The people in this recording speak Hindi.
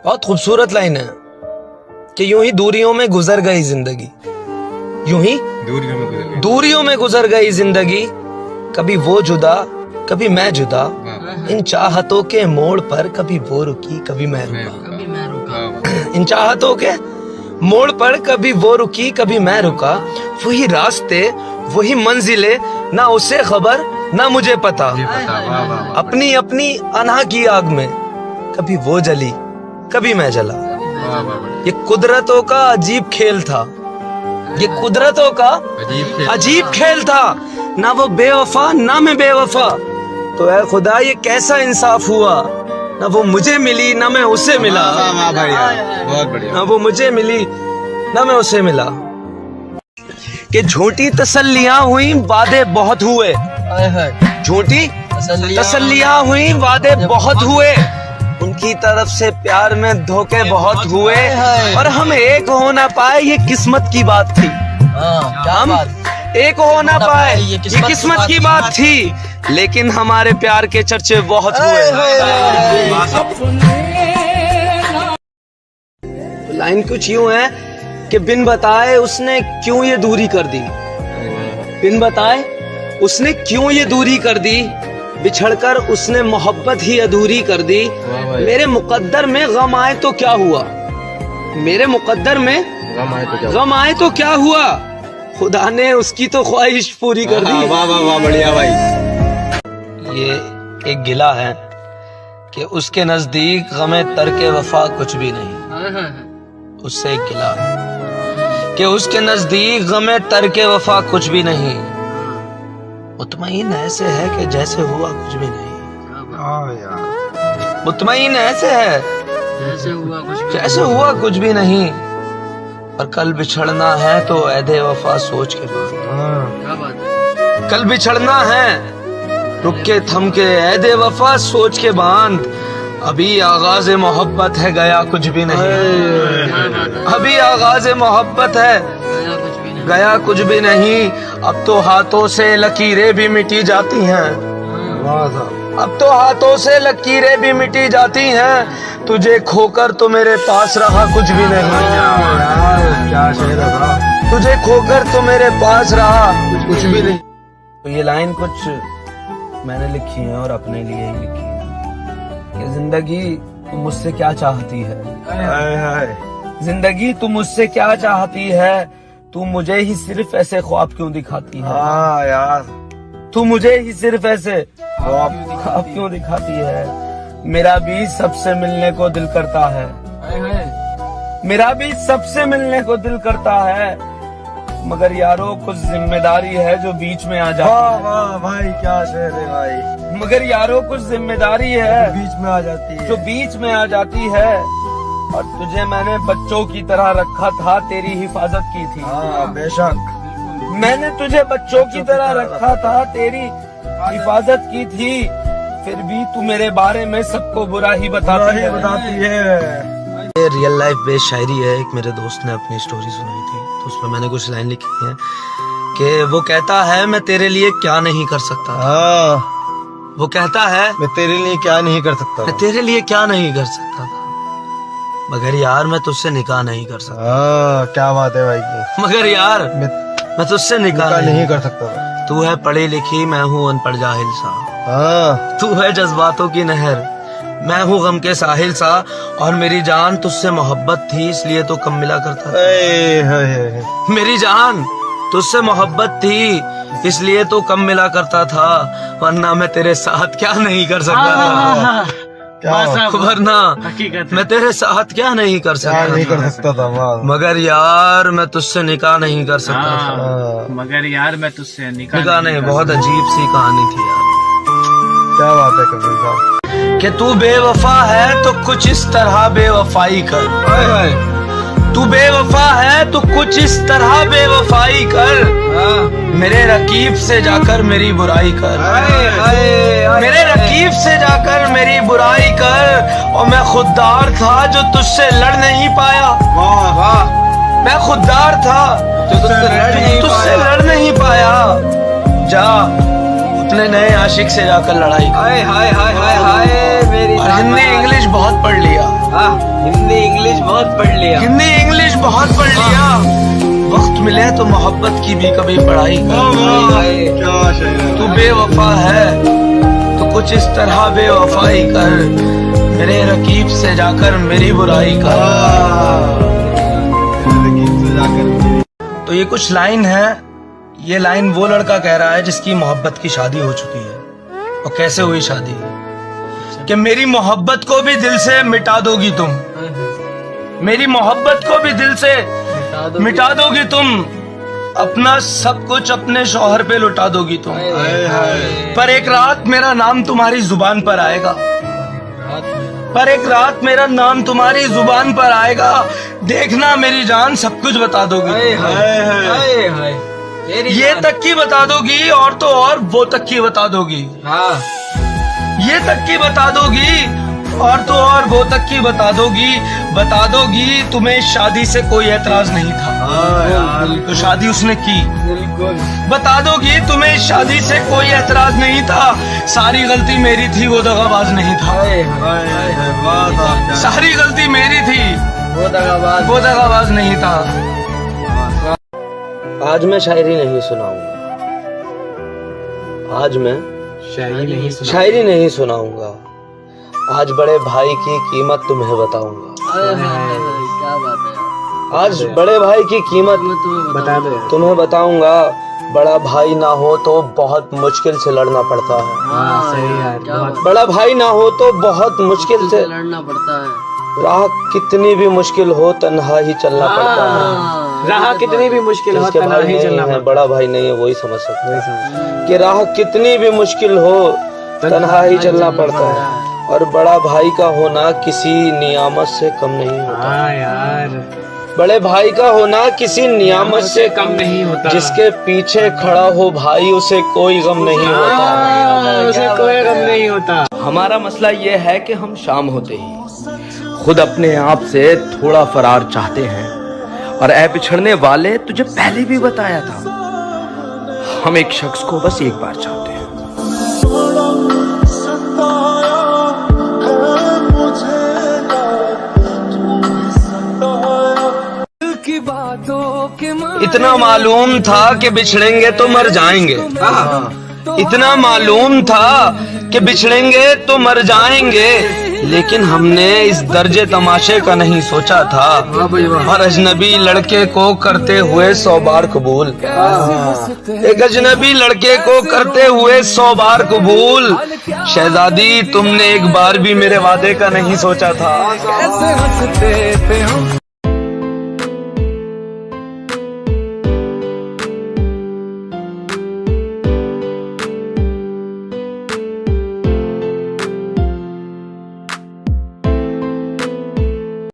बहुत खूबसूरत लाइन है कि यूं ही दूरियों में गुजर गई जिंदगी, यूं ही दूरियों में गुजर गई जिंदगी, कभी वो जुदा कभी मैं जुदा, इन चाहतों के मोड़ पर कभी वो रुकी कभी मैं रुका। इन चाहतों के मोड़ पर कभी वो रुकी कभी मैं रुका, वही रास्ते वही मंजिले, ना उसे खबर ना मुझे पता। अपनी अपनी अना की आग में कभी वो जली कभी मैं जला। ये कुदरतों का अजीब खेल था, ये कुदरतों का अजीब खेल था, ना वो बेवफा ना मैं बेवफा। तो ऐ खुदा ये कैसा इंसाफ हुआ, ना वो मुझे मिली ना मैं उसे मिला। बहुत बढ़िया। ना वो मुझे मिली ना मैं उसे मिला। कि झूठी तसल्लियां हुई वादे बहुत हुए, झूठी तसल्लियां हुई वादे बहुत हुए, उनकी तरफ से प्यार में धोखे बहुत हुए, और हम एक हो ना पाए ये किस्मत की बात थी। हम एक हो ना पाए ये किस्मत की बात थी, लेकिन हमारे प्यार के चर्चे बहुत हुए। लाइन कुछ यूं है कि बिन बताए उसने क्यों ये दूरी कर दी, बिन बताए उसने क्यों ये दूरी कर दी, बिछड़कर उसने मोहब्बत ही अधूरी कर दी। मेरे मुकद्दर में गम आए तो क्या हुआ, मेरे मुकद्दर में गम आए तो क्या हुआ, खुदा ने उसकी तो ख्वाहिश पूरी कर दी। वाह वाह वाह, बढ़िया भाई। ये एक गिला है कि उसके नजदीक गमे तरके वफा कुछ भी नहीं, उससे एक गिला है कि उसके नजदीक गमे तरके वफा कुछ भी नहीं, मुतमईन ऐसे है कि जैसे हुआ कुछ भी नहीं। मुतमईन ऐसे है जैसे हुआ कुछ भी नहीं, और कल बिछड़ना है तो ऐदे वफा सोच के बांध। कल बिछड़ना है रुक के थम के ऐदे वफा सोच के बांध, अभी आगाज मोहब्बत है गया कुछ भी नहीं, अभी आगाज मोहब्बत है गया कुछ भी नहीं। अब तो हाथों से लकीरें भी मिटी जाती हैं, अब तो हाथों से लकीरें भी मिटी जाती हैं, तुझे खोकर तो मेरे पास रहा कुछ भी नहीं। क्या शेर था, तुझे खोकर तो मेरे पास रहा कुछ भी नहीं। तो ये लाइन कुछ मैंने लिखी है और अपने लिए ही लिखी है कि जिंदगी तू मुझसे क्या चाहती है, जिंदगी तू मुझसे क्या चाहती है, तू मुझे ही सिर्फ ऐसे ख्वाब क्यों दिखाती है। हाँ यार, तू मुझे ही सिर्फ ऐसे ख्वाब क्यों दिखाती है। मेरा भी सबसे मिलने को दिल करता है, मेरा भी सबसे मिलने को दिल करता है, मगर यारो कुछ जिम्मेदारी है जो बीच में आ जाती है। वाह भाई, क्या शेर है भाई। मगर यारो कुछ जिम्मेदारी है बीच में आ जाती है, जो बीच में आ जाती है, और तुझे मैंने बच्चों की तरह रखा था, तेरी हिफाजत की थी। हाँ बेशक, मैंने तुझे बच्चों की तरह रखा था, तेरी हिफाजत की थी, फिर भी तू मेरे बारे में सबको बुरा ही बताती है। ये रियल लाइफ बेस्ड शायरी है। एक मेरे दोस्त ने अपनी स्टोरी सुनाई थी, तो उसमें मैंने कुछ लाइन लिखी है कि वो कहता है मैं तेरे लिए क्या नहीं कर सकता। हाँ, वो कहता है मैं तेरे लिए क्या नहीं कर सकता, मैं तेरे लिए क्या नहीं कर सकता था, मगर यार मैं तुझसे निकाह नहीं कर सकता। हाँ क्या बात है भाई की, मगर यार मैं तुझसे निकाह नहीं कर सकता था। तू है पढ़ी लिखी, मैं हूँ अनपढ़ जाहिल सा। हाँ, तू है जज्बातों की नहर, मैं हूँ गम के साहिल सा, और मेरी जान तुझसे मोहब्बत थी इसलिए तो कम मिला करता था। मेरी जान तुझसे मोहब्बत थी इसलिए तो कम मिला करता था, वरना मैं तेरे साथ क्या नहीं कर सकता था, वरना मैं तेरे साथ क्या नहीं कर सकता था। मगर यार मैं तुझसे निकाह नहीं कर सकता था। मगर यार मैं तुझसे निकाह नहीं, बहुत अजीब सी कहानी थी यार। क्या बात है कबीर साहब, कि तू बेवफा है तो कुछ इस तरह बेवफाई कर, तू बेवफा है तो कुछ इस तरह बेवफाई कर, मेरे रकीब से जाकर मेरी बुराई कर, मेरे रकीब से जाकर मेरी बुराई कर, और मैं खुददार था जो तुझसे लड़ नहीं पाया। वाह वाह, मैं खुददार था जो तुझसे लड़ नहीं पाया, जा अपने नए आशिक से जाकर लड़ाई कर। हाय हाय हाय हाय हाय, मेरी और हिंदी इंग्लिश बहुत पढ़ लिया। हिंदी बहुत पढ़ लिया। हिंदी इंग्लिश बहुत पढ़ लिया। वक्त मिले तो मोहब्बत की भी कभी पढ़ाई कर। क्या शायरी। तू बेवफा है तो कुछ इस तरह बेवफाई कर, मेरे रकीब से जाकर मेरी बुराई कर। तो ये कुछ लाइन है। ये लाइन वो लड़का कह रहा है जिसकी मोहब्बत की शादी हो चुकी है। और कैसे हुई शादी? कि मेरी मोहब्बत को भी दिल से मिटा दोगी तुम, मेरी मोहब्बत को भी दिल से मिटा दोगी तुम, अपना सब कुछ अपने शौहर पे लुटा दोगी तुम। पर एक रात मेरा नाम तुम्हारी जुबान पर आएगा, पर एक रात मेरा नाम तुम्हारी जुबान पर आएगा, देखना मेरी जान सब कुछ बता दोगी। ये तक की बता दोगी और तो और वो तक की बता दोगी। ये तक की बता दोगी और तो और वो तक की बता दोगी तुम्हें शादी से कोई एतराज नहीं था तो शादी उसने की। बता दोगी तुम्हें शादी से कोई एतराज नहीं था, सारी गलती मेरी थी वो दगाबाज नहीं था। सारी गलती मेरी थी वो दगाबाज नहीं था। आज मैं शायरी नहीं सुनाऊंगा, आज मैं शायरी नहीं सुनाऊंगा, आज बड़े भाई की कीमत तुम्हें बताऊंगा। क्या बात है। आज बड़े भाई की कीमत बता दो। तुम्हें बताऊंगा। बड़ा भाई ना हो तो बहुत मुश्किल से लड़ना पड़ता है। सही यार। बड़ा भाई ना हो तो बहुत मुश्किल से लड़ना पड़ता है। राह कितनी भी मुश्किल हो तन्हा ही चलना पड़ता है। राह कितनी भी मुश्किल हो जिसके तन्हा भाई ही नहीं चलना है, पड़ता बड़ा भाई नहीं है, वही समझ सकता है कि राह कितनी भी मुश्किल हो तन्हा ही चलना पड़ता है। और बड़ा भाई का होना किसी नियामत से कम नहीं होता। यार। बड़े भाई का होना किसी नियामत से कम नहीं होता। जिसके पीछे खड़ा हो भाई उसे कोई गम नहीं होता। उसे कोई गम नहीं होता। हमारा मसला ये है कि हम शाम होते ही खुद अपने आप से थोड़ा फरार चाहते हैं। और ऐ बिछड़ने वाले, तुझे पहले भी बताया था, हम एक शख्स को बस एक बार चाहते हैं। इतना मालूम था कि बिछड़ेंगे तो मर जाएंगे। इतना मालूम था कि बिछड़ेंगे तो मर जाएंगे, लेकिन हमने इस दर्जे तमाशे का नहीं सोचा था। और अजनबी लड़के को करते हुए 100 बार कबूल, एक अजनबी लड़के को करते हुए 100 बार कबूल। शहजादी तुमने एक बार भी मेरे वादे का नहीं सोचा था।